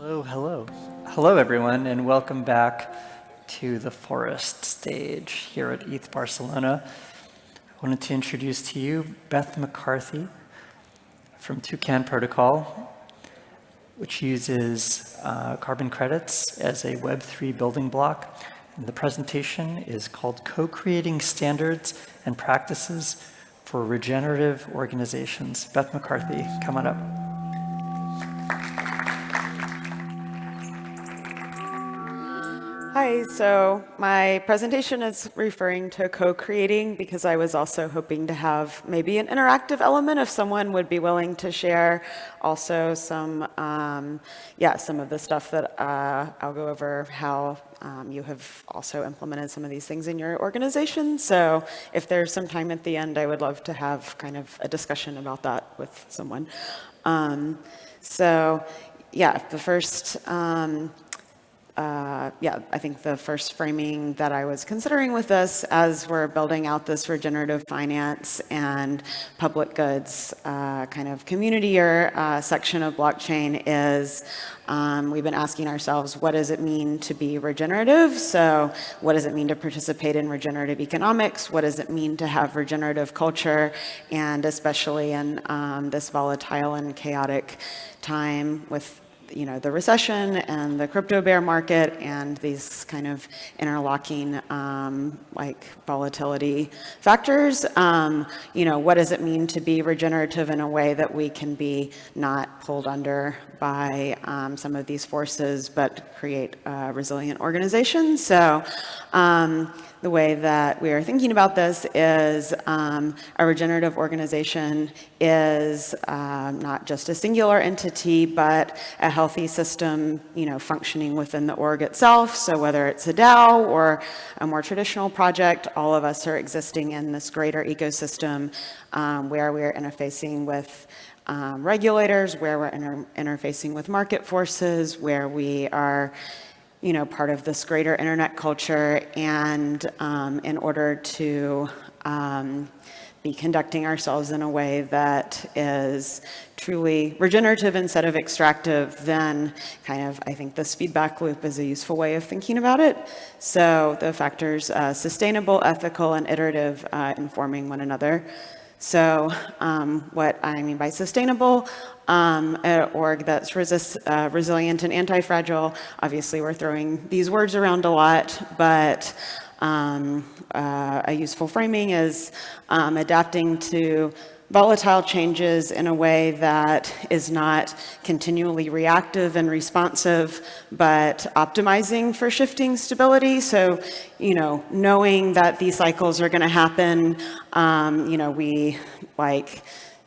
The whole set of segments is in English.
Hello, hello. Hello, everyone, and welcome back to the Forest stage here at ETH Barcelona. I wanted to introduce to you Beth McCarthy from Toucan Protocol, which uses carbon credits as a Web3 building block. And the presentation is called Co-Creating Standards and Practices for Regenerative Organizations. Beth McCarthy, come on up. Hi, so my presentation is referring to co-creating because I was also hoping to have maybe an interactive element if someone would be willing to share also some of the stuff that I'll go over how you have also implemented some of these things in your organization. So if there's some time at the end, I would love to have kind of a discussion about that with someone. I think the first framing that I was considering with this as we're building out this regenerative finance and public goods kind of community or section of blockchain is we've been asking ourselves, what does it mean to be regenerative? So what does it mean to participate in regenerative economics? What does it mean to have regenerative culture? And especially in this volatile and chaotic time with the recession and the crypto bear market and these kind of interlocking volatility factors. What does it mean to be regenerative in a way that we can be not pulled under by some of these forces, but create resilient organizations? So the way that we are thinking about this is a regenerative organization is not just a singular entity, but a healthy system, functioning within the org itself. So whether it's a DAO or a more traditional project, all of us are existing in this greater ecosystem where we're interfacing with regulators, where we're interfacing with market forces, where we are part of this greater internet culture, and in order to be conducting ourselves in a way that is truly regenerative instead of extractive, then I think this feedback loop is a useful way of thinking about it. So the factors sustainable, ethical, and iterative informing one another. So what I mean by sustainable, an org that's resilient and anti-fragile. Obviously, we're throwing these words around a lot, but a useful framing is adapting to volatile changes in a way that is not continually reactive and responsive, but optimizing for shifting stability. So, knowing that these cycles are going to happen,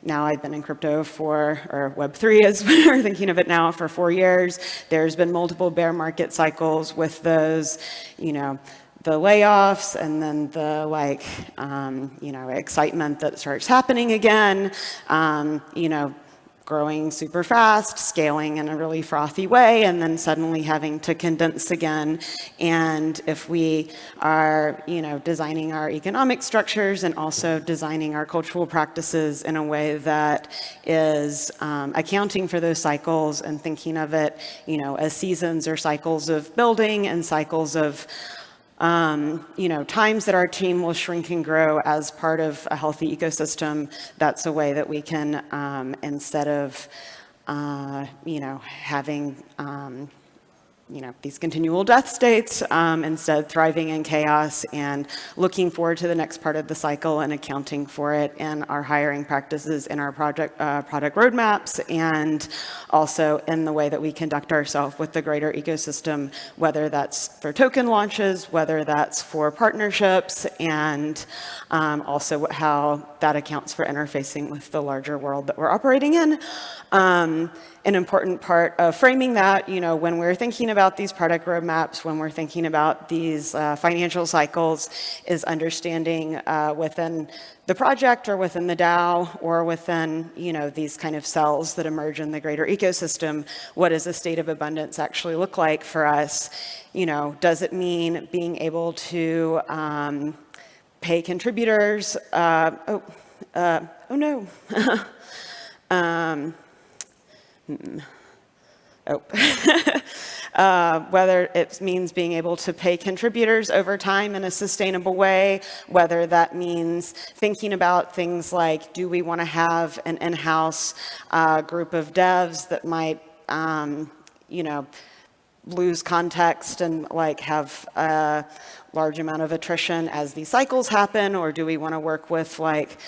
now I've been in crypto or Web3 as we're thinking of it now, for 4 years. There's been multiple bear market cycles with those, the layoffs and then the excitement that starts happening again, growing super fast, scaling in a really frothy way, and then suddenly having to condense again. And if we are, designing our economic structures and also designing our cultural practices in a way that is accounting for those cycles and thinking of it, as seasons or cycles of building and cycles of times that our team will shrink and grow as part of a healthy ecosystem, that's a way that we can, instead of, having, these continual death states, instead thriving in chaos and looking forward to the next part of the cycle and accounting for it in our hiring practices, in our product roadmaps, and also in the way that we conduct ourselves with the greater ecosystem, whether that's for token launches, whether that's for partnerships, and also how that accounts for interfacing with the larger world that we're operating in. An important part of framing that, when we're thinking about these product roadmaps, when we're thinking about these financial cycles, is understanding within the project or within the DAO or within, these kind of cells that emerge in the greater ecosystem, what does a state of abundance actually look like for us? Does it mean being able to pay contributors? Oh no. whether it means being able to pay contributors over time in a sustainable way, whether that means thinking about things like, do we want to have an in-house group of devs that might, lose context and like have a large amount of attrition as these cycles happen, or do we want to work with like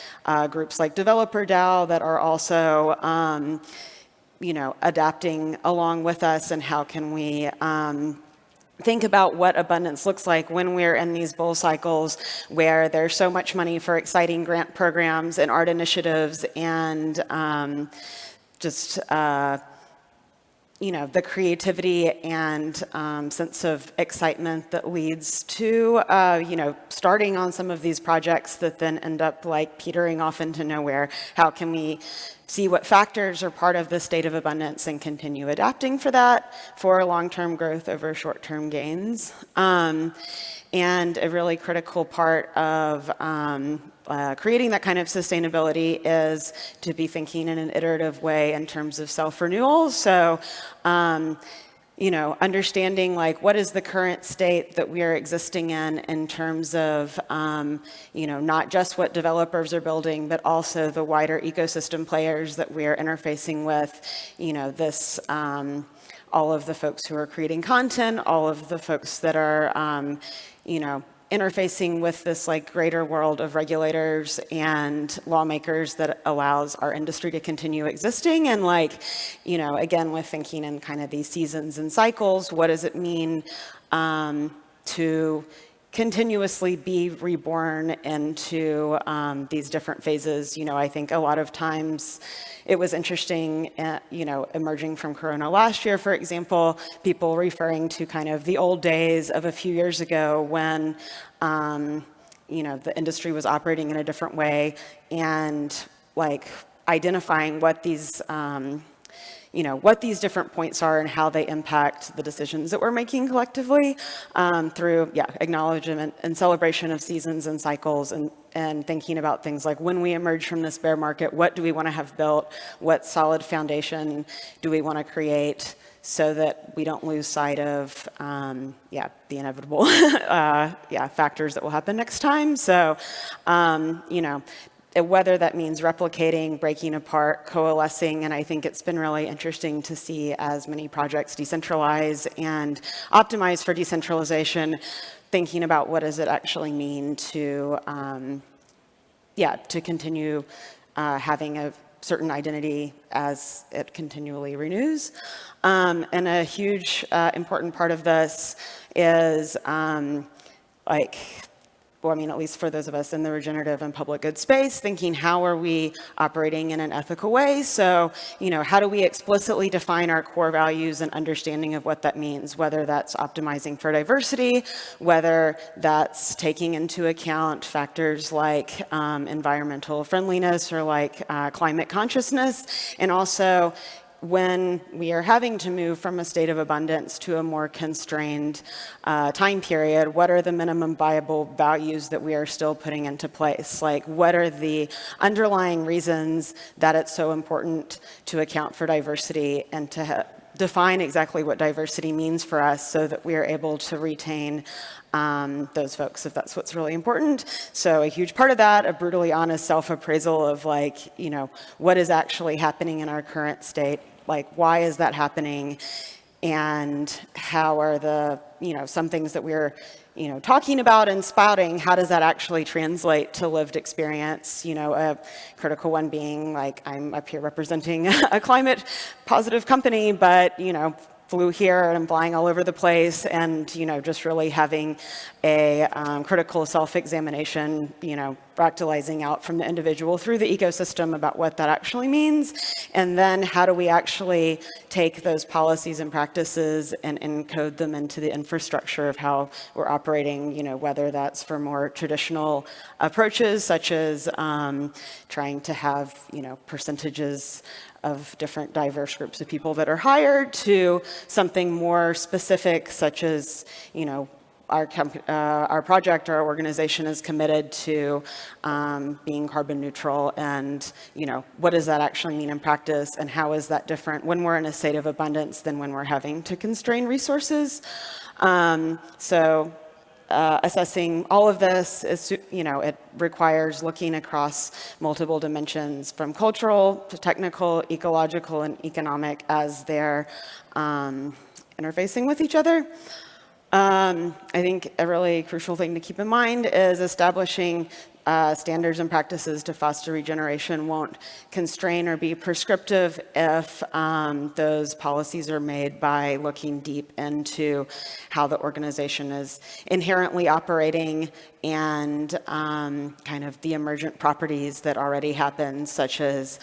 groups like Developer DAO that are also adapting along with us, and how can we think about what abundance looks like when we're in these bull cycles where there's so much money for exciting grant programs and art initiatives and the creativity and sense of excitement that leads to, starting on some of these projects that then end up like petering off into nowhere. How can we see what factors are part of the state of abundance and continue adapting for that for long-term growth over short-term gains? And a really critical part of creating that kind of sustainability is to be thinking in an iterative way in terms of self-renewal. So, understanding like what is the current state that we are existing in terms of, not just what developers are building, but also the wider ecosystem players that we are interfacing with, all of the folks who are creating content, all of the folks that are, interfacing with this like greater world of regulators and lawmakers that allows our industry to continue existing. And again, with thinking in kind of these seasons and cycles, what does it mean to continuously be reborn into these different phases? I think a lot of times it was interesting, emerging from Corona last year, for example, people referring to kind of the old days of a few years ago when, the industry was operating in a different way, and like identifying what these different points are and how they impact the decisions that we're making collectively through, acknowledgement and celebration of seasons and cycles, and thinking about things like when we emerge from this bear market, what do we want to have built? What solid foundation do we want to create so that we don't lose sight of, the inevitable, factors that will happen next time. So, whether that means replicating, breaking apart, coalescing, and I think it's been really interesting to see as many projects decentralize and optimize for decentralization, thinking about what does it actually mean to, to continue having a certain identity as it continually renews. And a huge important part of this is at least for those of us in the regenerative and public good space, thinking how are we operating in an ethical way? So, how do we explicitly define our core values and understanding of what that means, whether that's optimizing for diversity, whether that's taking into account factors like environmental friendliness or like climate consciousness, and also when we are having to move from a state of abundance to a more constrained time period, what are the minimum viable values that we are still putting into place? Like, what are the underlying reasons that it's so important to account for diversity and to define exactly what diversity means for us so that we are able to retain those folks, if that's what's really important. So a huge part of that, a brutally honest self-appraisal of what is actually happening in our current state, like why is that happening, and how are the, some things that we're, talking about and spouting, how does that actually translate to lived experience? A critical one being like, I'm up here representing a climate positive company, but, flew here and I'm flying all over the place, and just really having a critical self-examination, fractalizing out from the individual through the ecosystem about what that actually means, and then how do we actually take those policies and practices and encode them into the infrastructure of how we're operating, whether that's for more traditional approaches such as trying to have percentages of different diverse groups of people that are hired, to something more specific such as, our project, our organization is committed to being carbon neutral, and what does that actually mean in practice, and how is that different when we're in a state of abundance than when we're having to constrain resources. Assessing all of this is, it requires looking across multiple dimensions, from cultural to technical, ecological, and economic, as they're interfacing with each other. I think a really crucial thing to keep in mind is establishing standards and practices to foster regeneration won't constrain or be prescriptive if those policies are made by looking deep into how the organization is inherently operating and kind of the emergent properties that already happen, such as,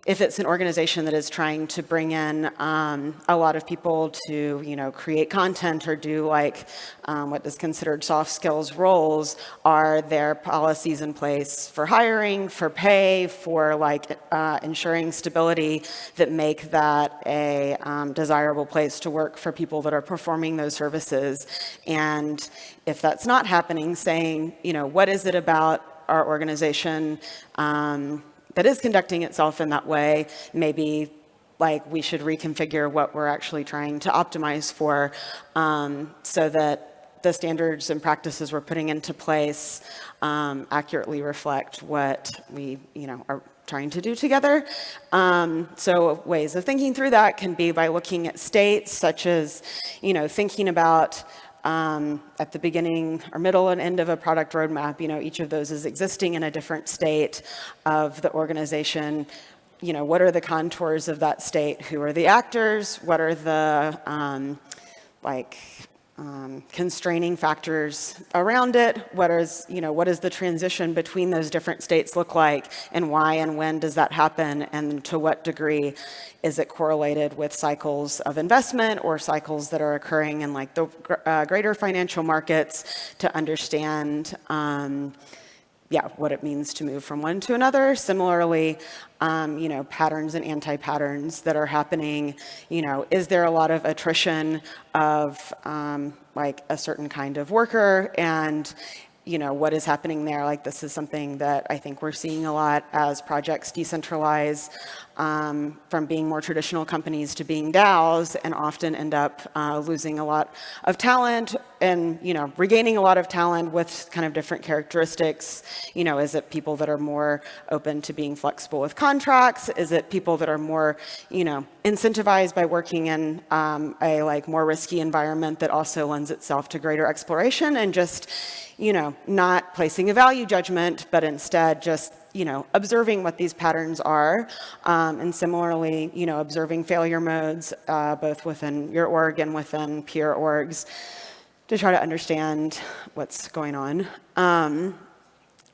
if it's an organization that is trying to bring in a lot of people to, create content or do what is considered soft skills roles, are there policies in place for hiring, for pay, for ensuring stability that make that a desirable place to work for people that are performing those services? And if that's not happening, saying, what is it about our organization that is conducting itself in that way? Maybe we should reconfigure what we're actually trying to optimize for, so that the standards and practices we're putting into place accurately reflect what we are trying to do together. So ways of thinking through that can be by looking at states, such as thinking about at the beginning or middle and end of a product roadmap, each of those is existing in a different state of the organization. What are the contours of that state? Who are the actors? What are the constraining factors around it? What is the transition between those different states look like, and why and when does that happen, and to what degree is it correlated with cycles of investment or cycles that are occurring in the greater financial markets, to understand what it means to move from one to another. Similarly, patterns and anti-patterns that are happening. Is there a lot of attrition of a certain kind of worker, and what is happening there? This is something that I think we're seeing a lot as projects decentralize from being more traditional companies to being DAOs, and often end up losing a lot of talent and, regaining a lot of talent with kind of different characteristics. Is it people that are more open to being flexible with contracts? Is it people that are more, incentivized by working in a more risky environment that also lends itself to greater exploration, and just, not placing a value judgment, but instead just, observing what these patterns are, and similarly, observing failure modes, both within your org and within peer orgs, to try to understand what's going on.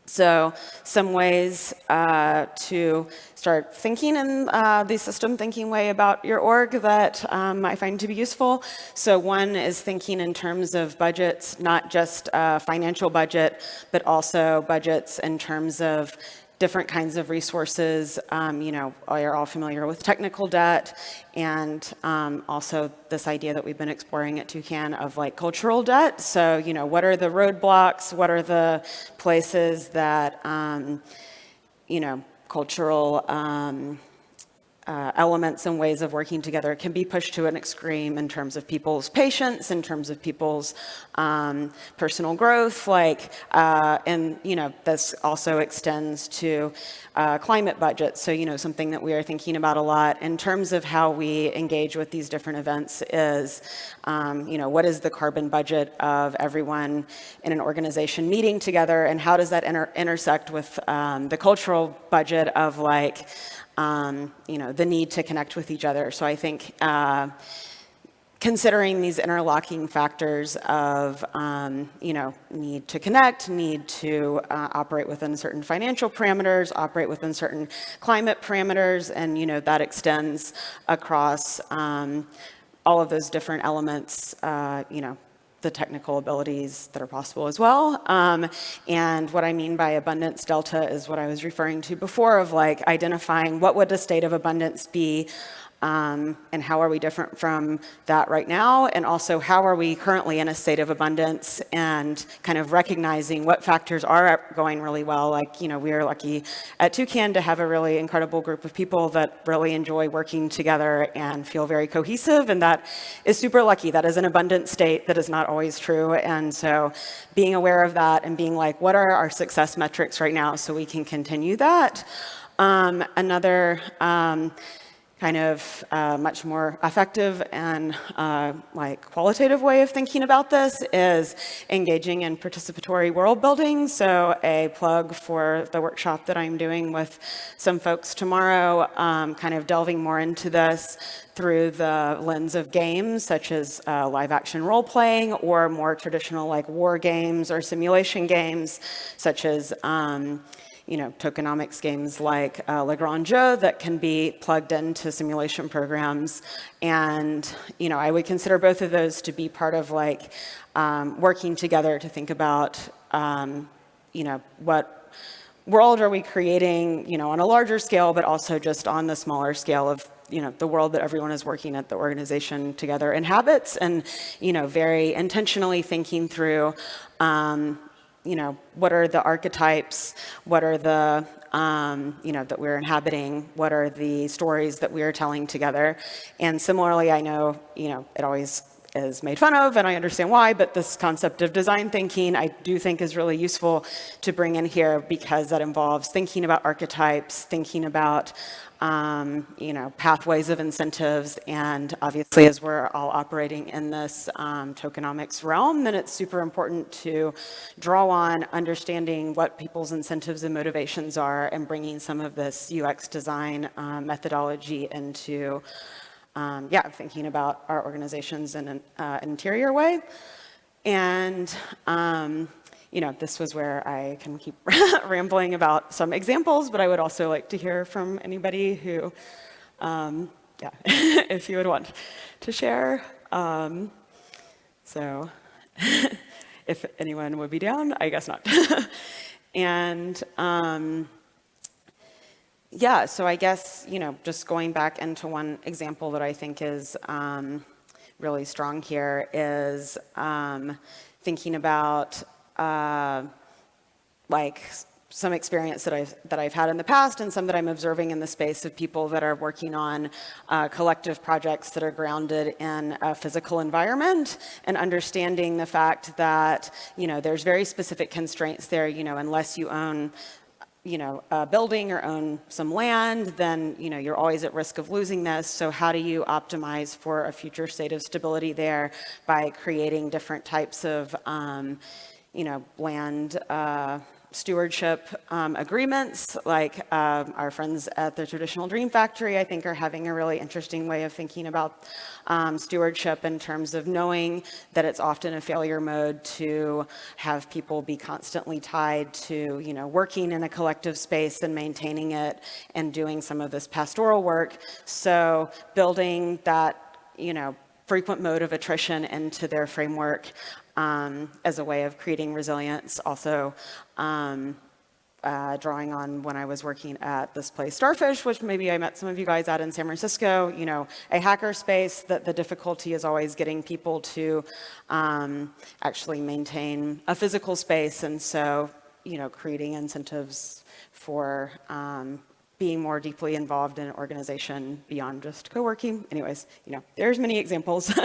So some ways to start thinking in the system thinking way about your org that I find to be useful. So one is thinking in terms of budgets, not just financial budget, but also budgets in terms of different kinds of resources. You're all familiar with technical debt, and also this idea that we've been exploring at Toucan of cultural debt. So, what are the roadblocks? What are the places that, cultural elements and ways of working together can be pushed to an extreme in terms of people's patience, in terms of people's personal growth, and this also extends to climate budgets. So something that we are thinking about a lot in terms of how we engage with these different events is, what is the carbon budget of everyone in an organization meeting together, and how does that intersect with the cultural budget of the need to connect with each other. So I think considering these interlocking factors of, need to connect, need to operate within certain financial parameters, operate within certain climate parameters, and, that extends across all of those different elements, the technical abilities that are possible as well. And what I mean by abundance delta is what I was referring to before of identifying what would a state of abundance be and how are we different from that right now, and also how are we currently in a state of abundance, and kind of recognizing what factors are going really well. Like, we are lucky at Toucan to have a really incredible group of people that really enjoy working together and feel very cohesive, and that is super lucky. That is an abundant state that is not always true, and so being aware of that and being like, what are our success metrics right now so we can continue that. Another kind of much more effective and like qualitative way of thinking about this is engaging in participatory world building. So a plug for the workshop that I'm doing with some folks tomorrow, kind of delving more into this through the lens of games, such as live action role playing, or more traditional like war games or simulation games, such as tokenomics games like Le Grand Jeu that can be plugged into simulation programs. And, I would consider both of those to be part of like working together to think about, what world are we creating, on a larger scale, but also just on the smaller scale of, the world that everyone is working at the organization together inhabits, and, very intentionally thinking through, what are the archetypes, what are the, that we're inhabiting, what are the stories that we are telling together. And similarly, I know, it always is made fun of, and I understand why, but this concept of design thinking I do think is really useful to bring in here, because that involves thinking about archetypes, thinking about pathways of incentives. And obviously, as we're all operating in this tokenomics realm, then it's super important to draw on understanding what people's incentives and motivations are, and bringing some of this UX design methodology into thinking about our organizations in an interior way. And this was where I can keep rambling about some examples, but I would also like to hear from anybody who, if you would want to share. So if anyone would be down, I guess not. And so I guess, just going back into one example that I think is really strong here is thinking about like some experience that I've had in the past, and some that I'm observing in the space of people that are working on collective projects that are grounded in a physical environment, and understanding the fact that, there's very specific constraints there, unless you own a building or own some land, then, you're always at risk of losing this. So how do you optimize for a future state of stability there by creating different types of, land stewardship agreements, like our friends at the Traditional Dream Factory, I think, are having a really interesting way of thinking about stewardship, in terms of knowing that it's often a failure mode to have people be constantly tied to, working in a collective space and maintaining it and doing some of this pastoral work. So building that, frequent mode of attrition into their framework as a way of creating resilience. Also, drawing on when I was working at this place, Starfish, which maybe I met some of you guys at in San Francisco, a hacker space, that the difficulty is always getting people to actually maintain a physical space. And so, creating incentives for being more deeply involved in an organization beyond just co-working. Anyways, there's many examples.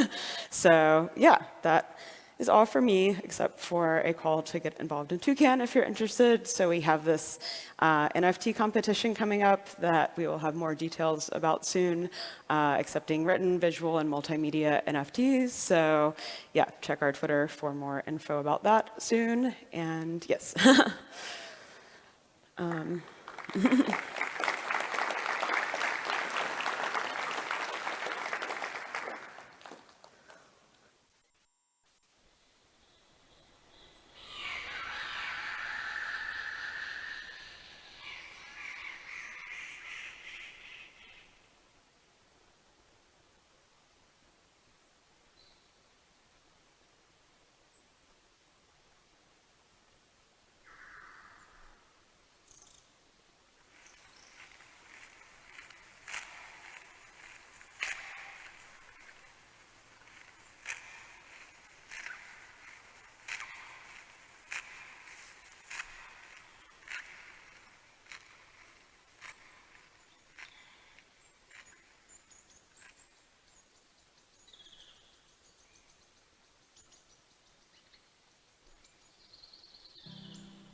So yeah, that is all for me, except for a call to get involved in Toucan if you're interested. So we have this NFT competition coming up that we will have more details about soon, accepting written, visual, and multimedia NFTs. So yeah, check our Twitter for more info about that soon. And yes.